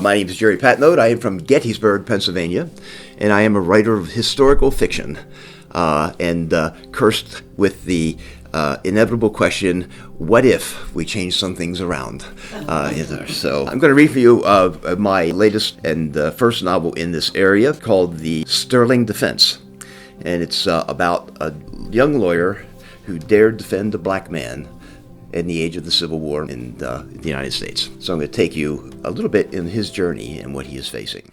My name is Gerry Patnode. I am from Gettysburg, Pennsylvania, and I am a writer of historical fiction, and cursed with the inevitable question, what if we change some things around? So I'm going to read for you my latest and first novel in this area called The Sterling Defense, and it's about a young lawyer who dared defend a black man in the age of the Civil War in the United States. So I'm going to take you a little bit in his journey and what he is facing.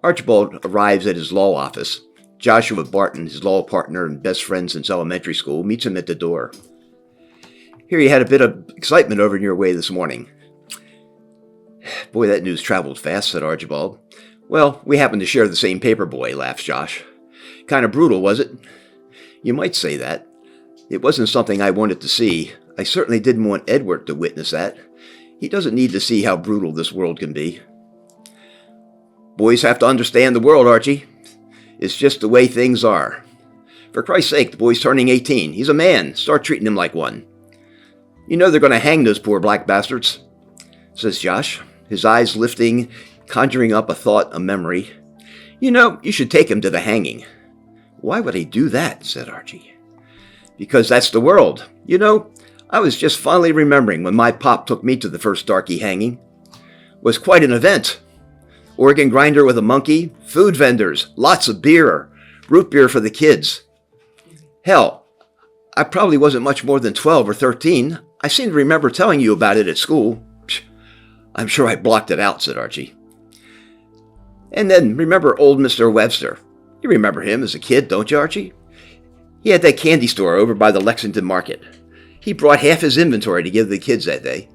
Archibald arrives at his law office. Joshua Barton, his law partner and best friend since elementary school, meets him at the door. "Hear you had a bit of excitement over in your way this morning." "Boy, that news traveled fast," said Archibald. "Well, we happen to share the same paper boy," laughs Josh. "Kind of brutal, was it?" "You might say that. It wasn't something I wanted to see. I certainly didn't want Edward to witness that. He doesn't need to see how brutal this world can be." "Boys have to understand the world, Archie. It's just the way things are. For Christ's sake, the boy's turning 18. He's a man. Start treating him like one." "You know they're going to hang those poor black bastards," says Josh, his eyes lifting, conjuring up a thought, a memory. "You know, you should take him to the hanging." "Why would I do that?" said Archie. "Because that's the world. You know, I was just finally remembering when my pop took me to the first darky hanging. It was quite an event. Organ grinder with a monkey, food vendors, lots of beer, root beer for the kids. Hell, I probably wasn't much more than 12 or 13. I seem to remember telling you about it at school." "Psh, I'm sure I blocked it out," said Archie. "And then remember old Mr. Webster. You remember him as a kid, don't you, Archie? He had that candy store over by the Lexington Market. He brought half his inventory to give the kids that day.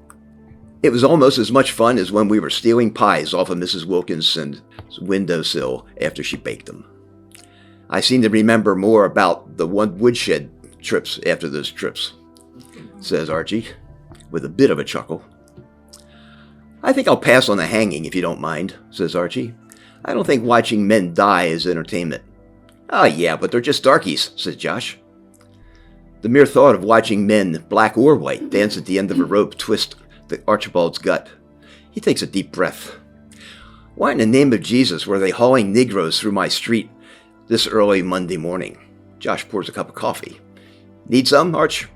It was almost as much fun as when we were stealing pies off of Mrs. Wilkinson's windowsill after she baked them. I seem to remember more about the woodshed trips after those trips," says Archie, with a bit of a chuckle. "I think I'll pass on the hanging if you don't mind," says Archie. "I don't think watching men die is entertainment." "Oh yeah, but they're just darkies," says Josh. The mere thought of watching men, black or white, dance at the end of a rope twist Archibald's gut. He takes a deep breath. "Why in the name of Jesus were they hauling Negroes through my street this early Monday morning?" Josh pours a cup of coffee. "Need some, Arch?"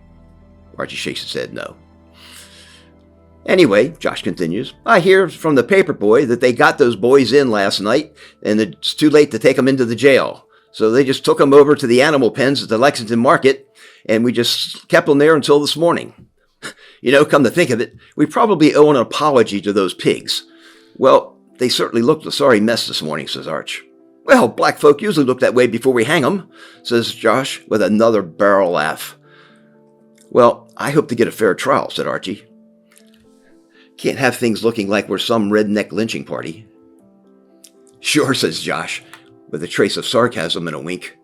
Archie shakes his head no. "Anyway," Josh continues, "I hear from the paper boy that they got those boys in last night and it's too late to take them into the jail. So they just took them over to the animal pens at the Lexington Market and we just kept them there until this morning. You know, come to think of it, we probably owe an apology to those pigs. Well, they certainly looked a sorry mess this morning," says Arch. "Well, black folk usually look that way before we hang them," says Josh with another barrel laugh. "Well, I hope to get a fair trial," said Archie. "Can't have things looking like we're some redneck lynching party." "Sure," says Josh, with a trace of sarcasm and a wink.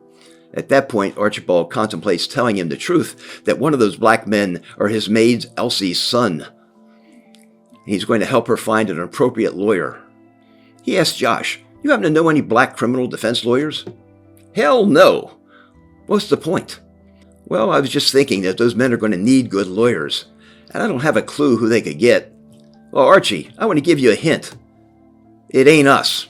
At that point, Archibald contemplates telling him the truth, that one of those black men are his maid Elsie's son. He's going to help her find an appropriate lawyer. He asks Josh, "You happen to know any black criminal defense lawyers?" "Hell no." "What's the point?" "Well, I was just thinking that those men are going to need good lawyers, and I don't have a clue who they could get." "Well, Archie, I want to give you a hint. It ain't us."